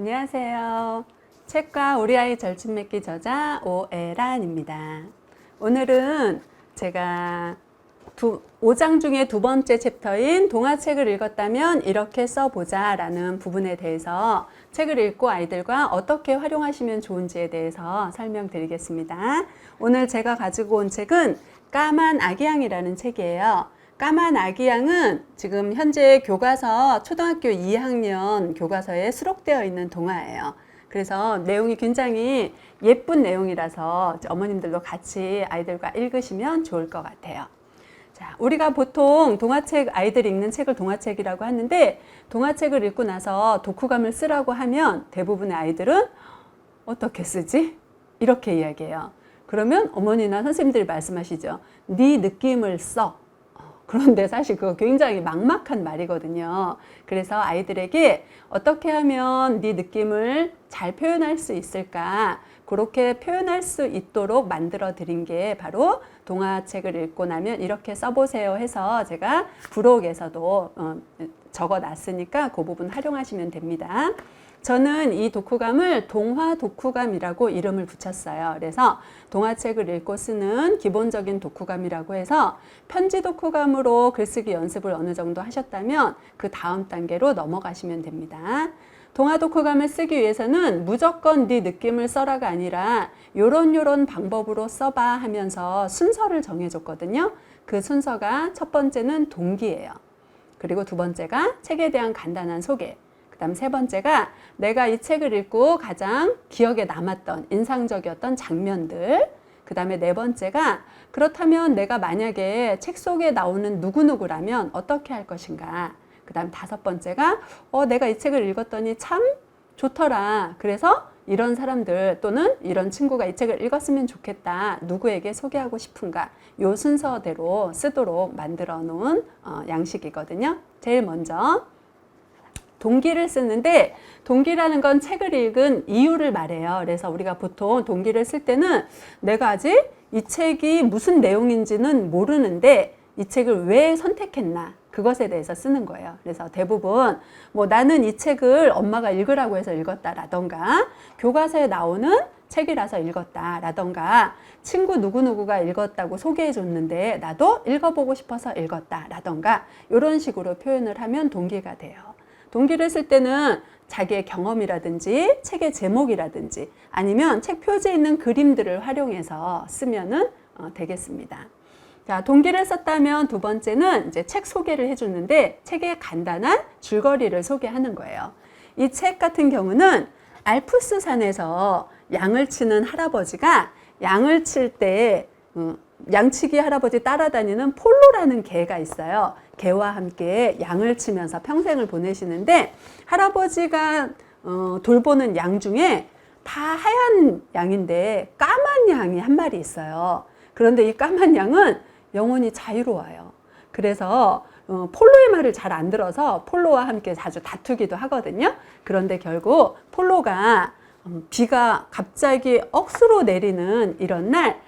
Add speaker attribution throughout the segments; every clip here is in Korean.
Speaker 1: 안녕하세요. 책과 우리 아이 절친 맺기 저자 오애란입니다. 오늘은 제가 5장 중에 두 번째 챕터인 동화책을 읽었다면 이렇게 써보자 라는 부분에 대해서 책을 읽고 아이들과 어떻게 활용하시면 좋은지에 대해서 설명드리겠습니다. 오늘 제가 가지고 온 책은 까만 아기양이라는 책이에요. 까만 아기양은 지금 현재 교과서 초등학교 2학년 교과서에 수록되어 있는 동화예요. 그래서 내용이 굉장히 예쁜 내용이라서 어머님들도 같이 아이들과 읽으시면 좋을 것 같아요. 자, 우리가 보통 동화책, 아이들이 읽는 책을 동화책이라고 하는데 동화책을 읽고 나서 독후감을 쓰라고 하면 대부분의 아이들은 어떻게 쓰지? 이렇게 이야기해요. 그러면 어머니나 선생님들이 말씀하시죠. 네 느낌을 써. 그런데 사실 그거 굉장히 막막한 말이거든요. 그래서 아이들에게 어떻게 하면 네 느낌을 잘 표현할 수 있을까? 그렇게 표현할 수 있도록 만들어 드린 게 바로 동화책을 읽고 나면 이렇게 써보세요 해서 제가 부록에서도 적어 놨으니까 그 부분 활용하시면 됩니다. 저는 이 독후감을 동화 독후감이라고 이름을 붙였어요. 그래서 동화책을 읽고 쓰는 기본적인 독후감이라고 해서 편지 독후감으로 글쓰기 연습을 어느 정도 하셨다면 그 다음 단계로 넘어가시면 됩니다. 동화 독후감을 쓰기 위해서는 무조건 네 느낌을 써라가 아니라 요런 방법으로 써봐 하면서 순서를 정해줬거든요. 그 순서가 첫 번째는 동기예요. 그리고 두 번째가 책에 대한 간단한 소개. 그다음 세 번째가 내가 이 책을 읽고 가장 기억에 남았던 인상적이었던 장면들. 그 다음에 네 번째가 그렇다면 내가 만약에 책 속에 나오는 누구누구라면 어떻게 할 것인가. 그 다음 다섯 번째가 내가 이 책을 읽었더니 참 좋더라. 그래서 이런 사람들 또는 이런 친구가 이 책을 읽었으면 좋겠다. 누구에게 소개하고 싶은가. 요 순서대로 쓰도록 만들어 놓은 양식이거든요. 제일 먼저 동기를 쓰는데 동기라는 건 책을 읽은 이유를 말해요. 그래서 우리가 보통 동기를 쓸 때는 내가 아직 이 책이 무슨 내용인지는 모르는데 이 책을 왜 선택했나 그것에 대해서 쓰는 거예요. 그래서 대부분 뭐 나는 이 책을 엄마가 읽으라고 해서 읽었다라던가 교과서에 나오는 책이라서 읽었다라던가 친구 누구누구가 읽었다고 소개해 줬는데 나도 읽어보고 싶어서 읽었다라던가 이런 식으로 표현을 하면 동기가 돼요. 동기를 쓸 때는 자기의 경험이라든지 책의 제목이라든지 아니면 책 표지에 있는 그림들을 활용해서 쓰면은 되겠습니다. 자, 동기를 썼다면 두 번째는 이제 책 소개를 해주는데 책의 간단한 줄거리를 소개하는 거예요. 이 책 같은 경우는 알프스산에서 양을 치는 할아버지가 양을 칠 때 양치기 할아버지 따라다니는 폴로라는 개가 있어요. 개와 함께 양을 치면서 평생을 보내시는데 할아버지가 돌보는 양 중에 다 하얀 양인데 까만 양이 한 마리 있어요. 그런데 이 까만 양은 영혼이 자유로워요. 그래서 폴로의 말을 잘 안 들어서 폴로와 함께 자주 다투기도 하거든요. 그런데 결국 폴로가 비가 갑자기 억수로 내리는 이런 날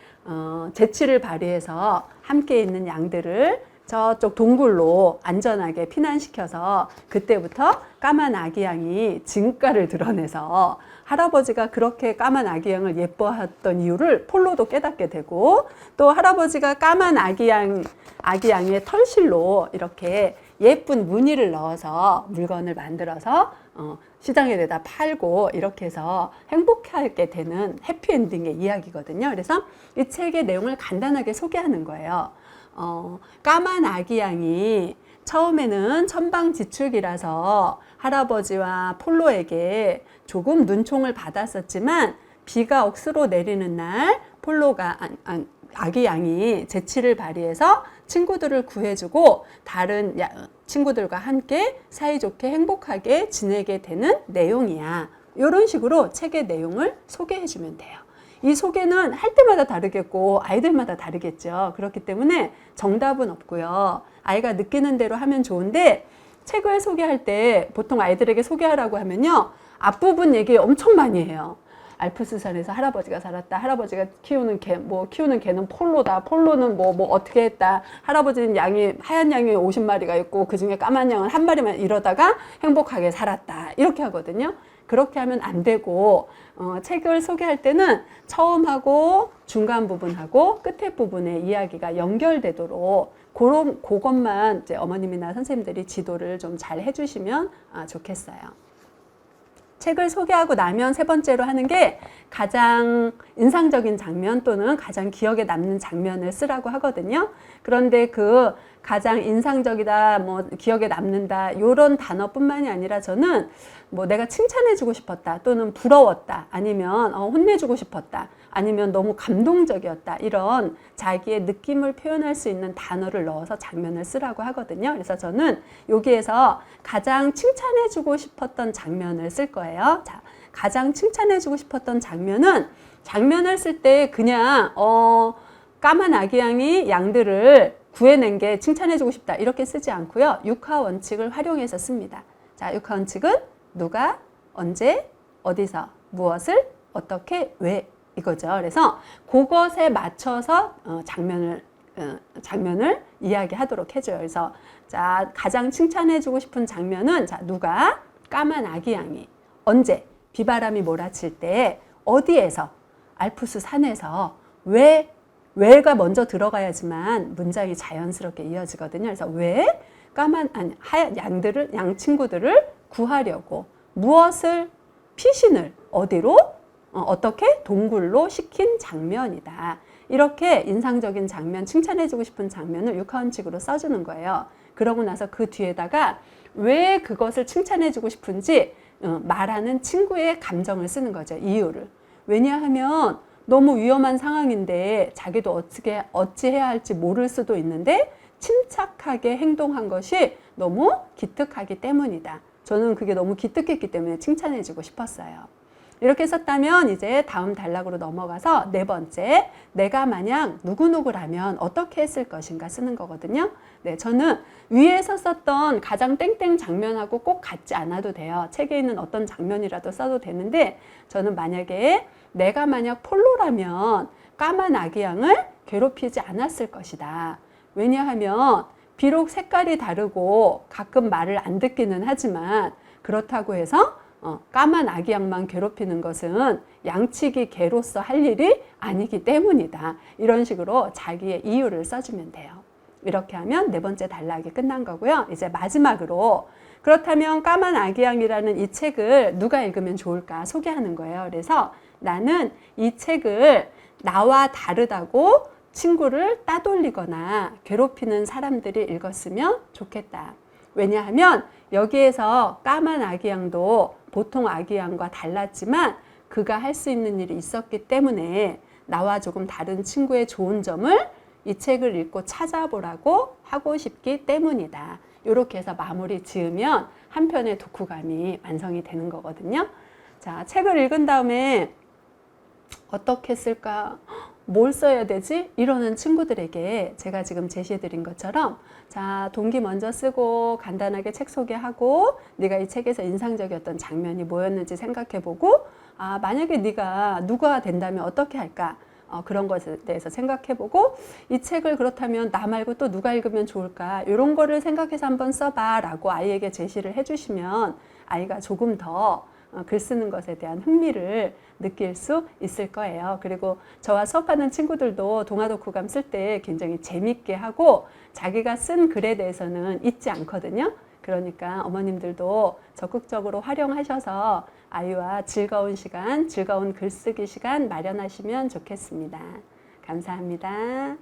Speaker 1: 재치를 발휘해서 함께 있는 양들을 저쪽 동굴로 안전하게 피난시켜서 그때부터 까만 아기양이 진가를 드러내서 할아버지가 그렇게 까만 아기양을 예뻐했던 이유를 폴로도 깨닫게 되고 또 할아버지가 까만 아기양의 털실로 이렇게 예쁜 무늬를 넣어서 물건을 만들어서 시장에 내다 팔고 이렇게 해서 행복하게 되는 해피엔딩의 이야기거든요. 그래서 이 책의 내용을 간단하게 소개하는 거예요. 까만 아기양이 처음에는 천방지축이라서 할아버지와 폴로에게 조금 눈총을 받았었지만 비가 억수로 내리는 날 폴로가 아기양이 재치를 발휘해서 친구들을 구해주고 다른 친구들과 함께 사이좋게 행복하게 지내게 되는 내용이야. 이런 식으로 책의 내용을 소개해주면 돼요. 이 소개는 할 때마다 다르겠고 아이들마다 다르겠죠. 그렇기 때문에 정답은 없고요. 아이가 느끼는 대로 하면 좋은데 책을 소개할 때 보통 아이들에게 소개하라고 하면요. 앞부분 얘기 엄청 많이 해요. 알프스산에서 할아버지가 살았다. 할아버지가 키우는 개, 뭐 키우는 개는 폴로다. 폴로는 뭐 어떻게 했다. 할아버지는 양이 하얀 양이 50마리가 있고 그 중에 까만 양은 한 마리만 이러다가 행복하게 살았다. 이렇게 하거든요. 그렇게 하면 안 되고 책을 소개할 때는 처음하고 중간 부분하고 끝에 부분의 이야기가 연결되도록 그것만 이제 어머님이나 선생님들이 지도를 좀 잘 해주시면 좋겠어요. 책을 소개하고 나면 세 번째로 하는 게 가장 인상적인 장면 또는 가장 기억에 남는 장면을 쓰라고 하거든요. 그런데 그 가장 인상적이다, 뭐 기억에 남는다 이런 단어뿐만이 아니라 저는 뭐 내가 칭찬해주고 싶었다 또는 부러웠다 아니면 혼내주고 싶었다 아니면 너무 감동적이었다 이런 자기의 느낌을 표현할 수 있는 단어를 넣어서 장면을 쓰라고 하거든요. 그래서 저는 여기에서 가장 칭찬해주고 싶었던 장면을 쓸 거예요. 자, 가장 칭찬해주고 싶었던 장면을 쓸 때 그냥 까만 아기 양이 양들을 구해낸 게 칭찬해주고 싶다 이렇게 쓰지 않고요. 육하 원칙을 활용해서 씁니다. 자, 육하 원칙은 누가, 언제, 어디서, 무엇을, 어떻게, 왜 이거죠. 그래서 그것에 맞춰서 장면을 이야기하도록 해줘요. 그래서 자, 가장 칭찬해주고 싶은 장면은 자, 누가, 까만 아기 양이, 언제, 비바람이 몰아칠 때, 어디에서, 알프스 산에서, 왜가 먼저 들어가야지만 문장이 자연스럽게 이어지거든요. 그래서 왜 하얀 양 친구들을 구하려고 무엇을 피신을 어디로 어떻게 동굴로 시킨 장면이다. 이렇게 인상적인 장면, 칭찬해주고 싶은 장면을 육하원칙으로 써주는 거예요. 그러고 나서 그 뒤에다가 왜 그것을 칭찬해주고 싶은지 말하는 친구의 감정을 쓰는 거죠. 이유를. 왜냐하면 너무 위험한 상황인데 자기도 어찌해야 할지 모를 수도 있는데 침착하게 행동한 것이 너무 기특하기 때문이다. 저는 그게 너무 기특했기 때문에 칭찬해주고 싶었어요. 이렇게 썼다면 이제 다음 단락으로 넘어가서 네 번째, 내가 만약 누구누구라면 어떻게 했을 것인가 쓰는 거거든요. 네, 저는 위에서 썼던 가장 땡땡 장면하고 꼭 같지 않아도 돼요. 책에 있는 어떤 장면이라도 써도 되는데 저는 만약에 내가 만약 폴로라면 까만 아기 양을 괴롭히지 않았을 것이다. 왜냐하면 비록 색깔이 다르고 가끔 말을 안 듣기는 하지만 그렇다고 해서 까만 아기 양만 괴롭히는 것은 양치기 개로서 할 일이 아니기 때문이다. 이런 식으로 자기의 이유를 써주면 돼요. 이렇게 하면 네 번째 단락이 끝난 거고요. 이제 마지막으로 그렇다면 까만 아기 양이라는 이 책을 누가 읽으면 좋을까 소개하는 거예요. 그래서 나는 이 책을 나와 다르다고 친구를 따돌리거나 괴롭히는 사람들이 읽었으면 좋겠다. 왜냐하면 여기에서 까만 아기 양도 보통 아기 양과 달랐지만 그가 할 수 있는 일이 있었기 때문에 나와 조금 다른 친구의 좋은 점을 이 책을 읽고 찾아보라고 하고 싶기 때문이다. 이렇게 해서 마무리 지으면 한 편의 독후감이 완성이 되는 거거든요. 자, 책을 읽은 다음에 어떻게 쓸까? 뭘 써야 되지? 이러는 친구들에게 제가 지금 제시해 드린 것처럼 자, 동기 먼저 쓰고 간단하게 책 소개하고 네가 이 책에서 인상적이었던 장면이 뭐였는지 생각해 보고 만약에 네가 누가 된다면 어떻게 할까? 그런 것에 대해서 생각해 보고 이 책을 그렇다면 나 말고 또 누가 읽으면 좋을까? 이런 거를 생각해서 한번 써봐 라고 아이에게 제시를 해 주시면 아이가 조금 더 글 쓰는 것에 대한 흥미를 느낄 수 있을 거예요. 그리고 저와 수업하는 친구들도 동화 독후감 쓸 때 굉장히 재밌게 하고 자기가 쓴 글에 대해서는 잊지 않거든요. 그러니까 어머님들도 적극적으로 활용하셔서 아이와 즐거운 시간, 즐거운 글쓰기 시간 마련하시면 좋겠습니다. 감사합니다.